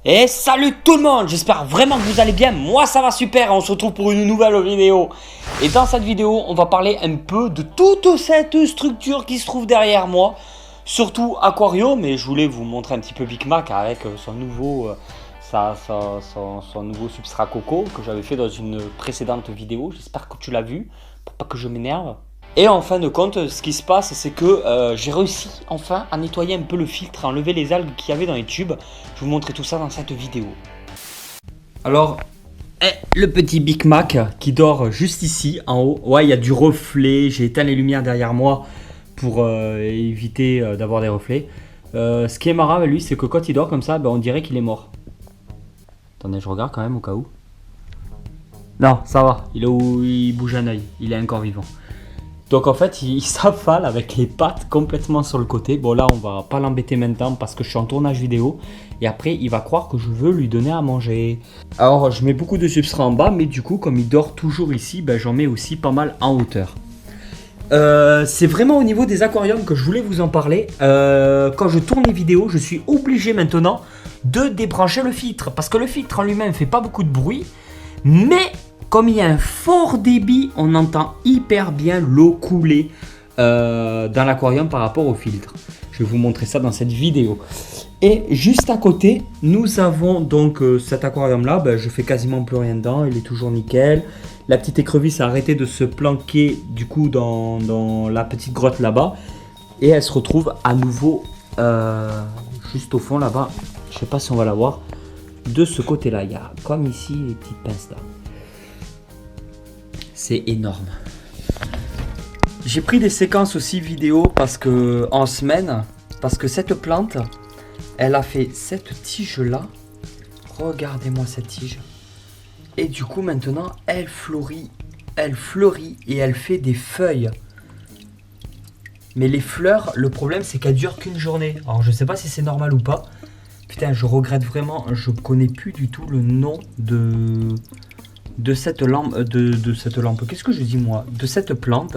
Et salut tout le monde, j'espère vraiment que vous allez bien, moi ça va super, on se retrouve pour une nouvelle vidéo. Et dans cette vidéo, on va parler un peu de toute cette structure qui se trouve derrière moi. Surtout Aquarium, mais je voulais vous montrer un petit peu Big Mac avec son nouveau substrat coco que j'avais fait dans une précédente vidéo. J'espère que tu l'as vu, pour pas que je m'énerve. Et en fin de compte, ce qui se passe, c'est que j'ai réussi enfin à nettoyer un peu le filtre, à enlever les algues qu'il y avait dans les tubes. Je vais vous montrer tout ça dans cette vidéo. Alors, le petit Big Mac qui dort juste ici, en haut. Ouais, il y a du reflet, j'ai éteint les lumières derrière moi pour éviter d'avoir des reflets. Ce qui est marrant avec lui, c'est que quand il dort comme ça, on dirait qu'il est mort. Attendez, je regarde quand même au cas où. Non, ça va, il bouge un œil, il est encore vivant. Donc en fait, il s'affale avec les pattes complètement sur le côté. Bon là, on va pas l'embêter maintenant parce que je suis en tournage vidéo. Et après, il va croire que je veux lui donner à manger. Alors, je mets beaucoup de substrat en bas, mais du coup, comme il dort toujours ici, j'en mets aussi pas mal en hauteur. C'est vraiment au niveau des aquariums que je voulais vous en parler. Quand je tourne les vidéos, je suis obligé maintenant de débrancher le filtre. Parce que le filtre en lui-même fait pas beaucoup de bruit. Mais comme il y a un fort débit, on entend hyper bien l'eau couler dans l'aquarium par rapport au filtre. Je vais vous montrer ça dans cette vidéo. Et juste à côté, nous avons donc cet aquarium là. Je fais quasiment plus rien dedans, il est toujours nickel. La petite écrevisse a arrêté de se planquer du coup dans la petite grotte là-bas. Et elle se retrouve à nouveau juste au fond là-bas. Je sais pas si on va la voir. De ce côté-là, il y a comme ici les petites pinces là. C'est énorme. J'ai pris des séquences aussi vidéo parce que en semaine, parce que cette plante, elle a fait cette tige là. Regardez-moi cette tige. Et du coup maintenant, elle fleurit et elle fait des feuilles. Mais les fleurs, le problème c'est qu'elles durent qu'une journée. Alors je sais pas si c'est normal ou pas. Putain, je regrette vraiment, je connais plus du tout le nom de cette lampe, qu'est-ce que je dis moi? De cette plante.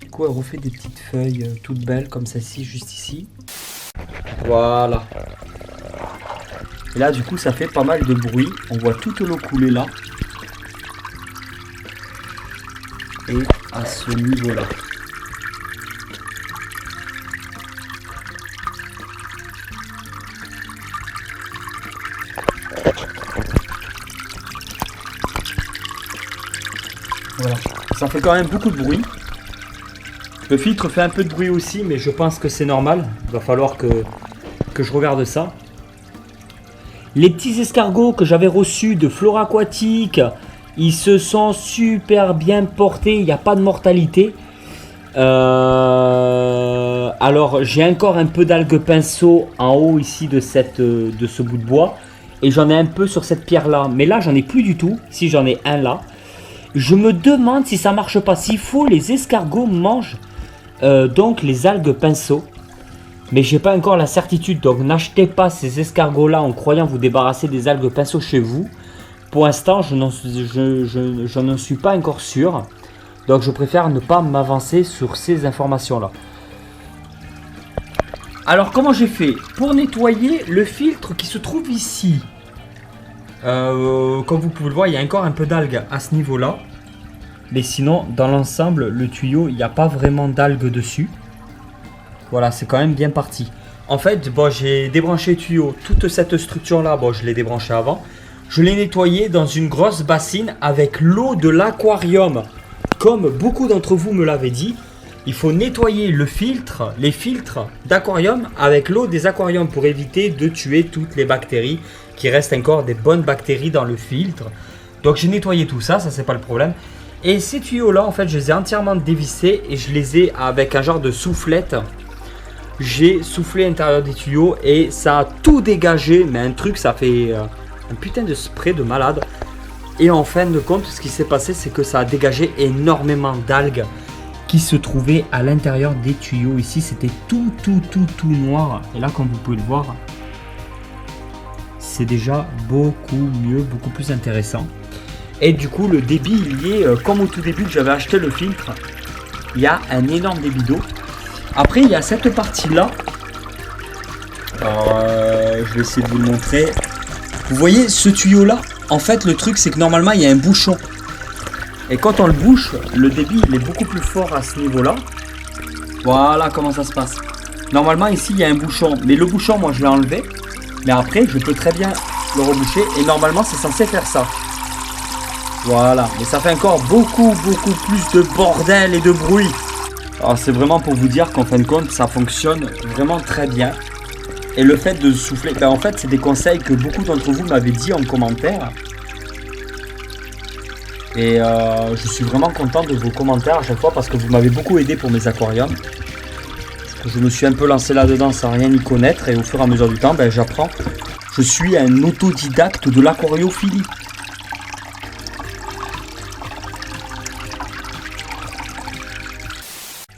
Du coup, elle refait des petites feuilles toutes belles comme celle-ci, juste ici. Voilà. Et là, du coup, ça fait pas mal de bruit. On voit toute l'eau couler là. Et à ce niveau-là. Voilà. Ça fait quand même beaucoup de bruit. Le filtre fait un peu de bruit aussi, mais je pense que c'est normal. Il va falloir que je regarde ça. Les petits escargots que j'avais reçus de Flora Aquatique, ils se sont super bien portés. Il n'y a pas de mortalité. Alors, j'ai encore un peu d'algues pinceau en haut ici de ce bout de bois. Et j'en ai un peu sur cette pierre là. Mais là, j'en ai plus du tout. Si j'en ai un là. Je me demande si ça marche pas, s'il faut les escargots mangent donc les algues pinceau. Mais j'ai pas encore la certitude, donc n'achetez pas ces escargots là en croyant vous débarrasser des algues pinceau chez vous. Pour l'instant, je n'en suis pas encore sûr. Donc je préfère ne pas m'avancer sur ces informations là. Alors comment j'ai fait pour nettoyer le filtre qui se trouve ici? Comme vous pouvez le voir, il y a encore un peu d'algues à ce niveau là. Mais sinon, dans l'ensemble, le tuyau, il n'y a pas vraiment d'algues dessus. Voilà, c'est quand même bien parti. En fait, j'ai débranché le tuyau. Toute cette structure là, je l'ai débranché avant. Je l'ai nettoyé dans une grosse bassine avec l'eau de l'aquarium. Comme beaucoup d'entre vous me l'avaient dit, il faut nettoyer les filtres d'aquarium avec l'eau des aquariums pour éviter de tuer toutes les bactéries, qui restent encore des bonnes bactéries dans le filtre. Donc j'ai nettoyé tout ça, c'est pas le problème. Et ces tuyaux là, en fait, je les ai entièrement dévissés et je les ai avec un genre de soufflette. J'ai soufflé à l'intérieur des tuyaux et ça a tout dégagé, mais un truc, ça fait un putain de spray de malade. Et en fin de compte, ce qui s'est passé, c'est que ça a dégagé énormément d'algues qui se trouvaient à l'intérieur des tuyaux. Ici, c'était tout noir. Et là, comme vous pouvez le voir, c'est déjà beaucoup mieux, beaucoup plus intéressant. Et du coup, le débit, il y est, comme au tout début que j'avais acheté le filtre, il y a un énorme débit d'eau. Après, il y a cette partie-là Alors, je vais essayer de vous le montrer. Vous voyez ce tuyau là? En fait, le truc c'est que normalement il y a un bouchon. Et quand on le bouche, le débit il est beaucoup plus fort à ce niveau là. Voilà comment ça se passe. Normalement ici il y a un bouchon. Mais le bouchon moi je l'ai enlevé. Mais après je peux très bien le reboucher. Et normalement c'est censé faire ça. Voilà. Mais ça fait encore beaucoup plus de bordel et de bruit. Alors c'est vraiment pour vous dire qu'en fin de compte ça fonctionne vraiment très bien. Et le fait de souffler, ben en fait c'est des conseils que beaucoup d'entre vous m'avaient dit en commentaire. Et je suis vraiment content de vos commentaires à chaque fois parce que vous m'avez beaucoup aidé pour mes aquariums. Je me suis un peu lancé là-dedans sans rien y connaître et au fur et à mesure du temps, ben, j'apprends. Je suis un autodidacte de l'aquariophilie.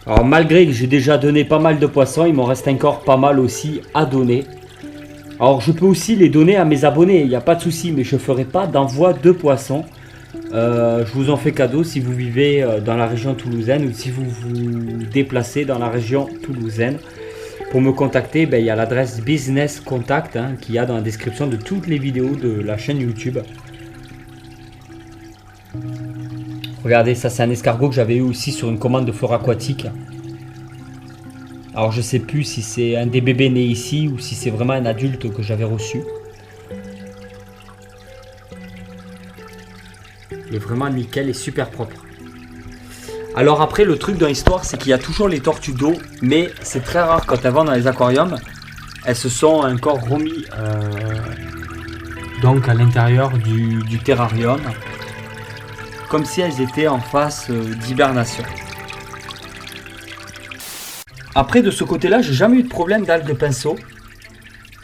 Alors malgré que j'ai déjà donné pas mal de poissons, il m'en reste encore pas mal aussi à donner. Alors je peux aussi les donner à mes abonnés, il n'y a pas de souci, mais je ne ferai pas d'envoi de poissons. Je vous en fais cadeau si vous vivez dans la région toulousaine ou si vous vous déplacez dans la région toulousaine. Pour me contacter, ben, il y a l'adresse Business Contact qu'il y a dans la description de toutes les vidéos de la chaîne YouTube. Regardez, ça c'est un escargot que j'avais eu aussi sur une commande de flore aquatique. Alors je sais plus si c'est un des bébés nés ici ou si c'est vraiment un adulte que j'avais reçu. Il est vraiment nickel et super propre. Alors après le truc dans l'histoire c'est qu'il y a toujours les tortues d'eau. Mais c'est très rare quand elles vont dans les aquariums. Elles se sont encore remis donc à l'intérieur du terrarium. Comme si elles étaient en phase d'hibernation. Après de ce côté là j'ai jamais eu de problème d'algues pinceau.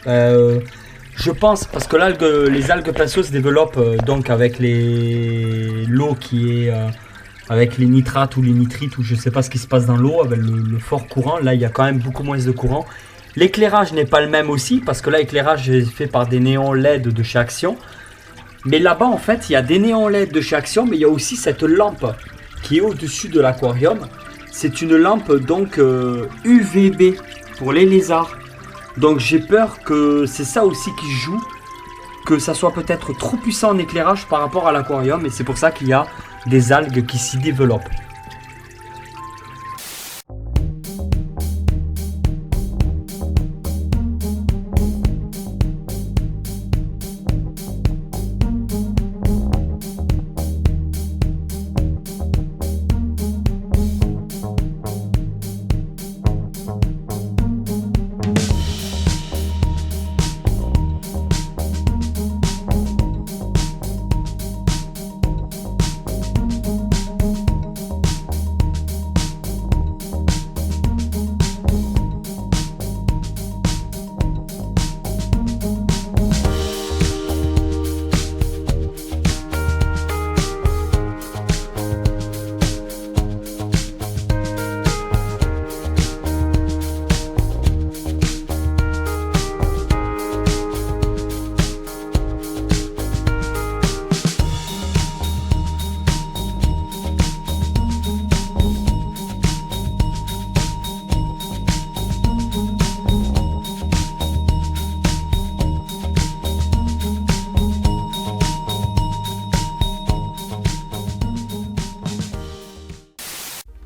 Je pense parce que les algues pinceau se développent donc avec l'eau qui est avec les nitrates ou les nitrites ou je sais pas ce qui se passe dans l'eau avec le fort courant. Là il y a quand même beaucoup moins de courant. L'éclairage n'est pas le même aussi parce que là l'éclairage est fait par des néons LED de chez Action. Mais là-bas, en fait, il y a des néons LED de chez Action, mais il y a aussi cette lampe qui est au-dessus de l'aquarium. C'est une lampe donc UVB pour les lézards. Donc j'ai peur que c'est ça aussi qui joue, que ça soit peut-être trop puissant en éclairage par rapport à l'aquarium. Et c'est pour ça qu'il y a des algues qui s'y développent.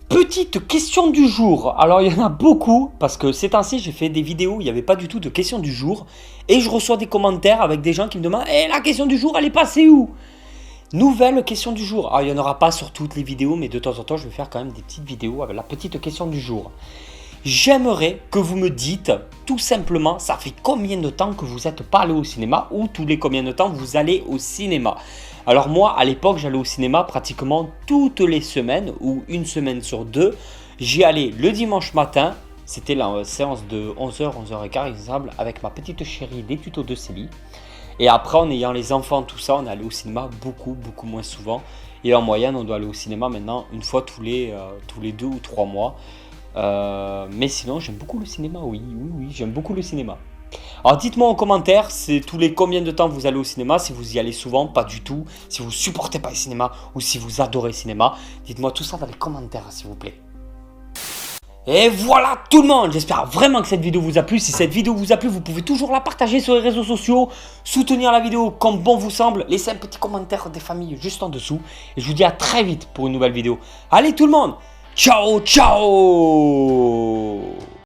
Petite question du jour. Alors il y en a beaucoup parce que ces temps-ci j'ai fait des vidéos où il n'y avait pas du tout de question du jour et je reçois des commentaires avec des gens qui me demandent la question du jour elle est passée où? Nouvelle question du jour. Alors il n'y en aura pas sur toutes les vidéos mais de temps en temps je vais faire quand même des petites vidéos avec la petite question du jour. J'aimerais que vous me dites tout simplement ça fait combien de temps que vous n'êtes pas allé au cinéma ou tous les combien de temps vous allez au cinéma. Alors moi à l'époque j'allais au cinéma pratiquement toutes les semaines ou une semaine sur deux. J'y allais le dimanche matin, c'était la séance de 11h, 11h15 exemple avec ma petite chérie des tutos de Célie. Et après en ayant les enfants tout ça on allait au cinéma beaucoup moins souvent. Et en moyenne on doit aller au cinéma maintenant une fois tous les 2 ou 3 mois. Mais sinon j'aime beaucoup le cinéma, oui j'aime beaucoup le cinéma. Alors dites-moi en commentaire, c'est tous les combien de temps vous allez au cinéma, si vous y allez souvent, pas du tout, si vous supportez pas le cinéma ou si vous adorez le cinéma. Dites-moi tout ça dans les commentaires s'il vous plaît. Et voilà tout le monde, j'espère vraiment que cette vidéo vous a plu. Si cette vidéo vous a plu, vous pouvez toujours la partager sur les réseaux sociaux, soutenir la vidéo comme bon vous semble, laissez un petit commentaire des familles juste en dessous. Et je vous dis à très vite pour une nouvelle vidéo. Allez tout le monde, ciao ciao.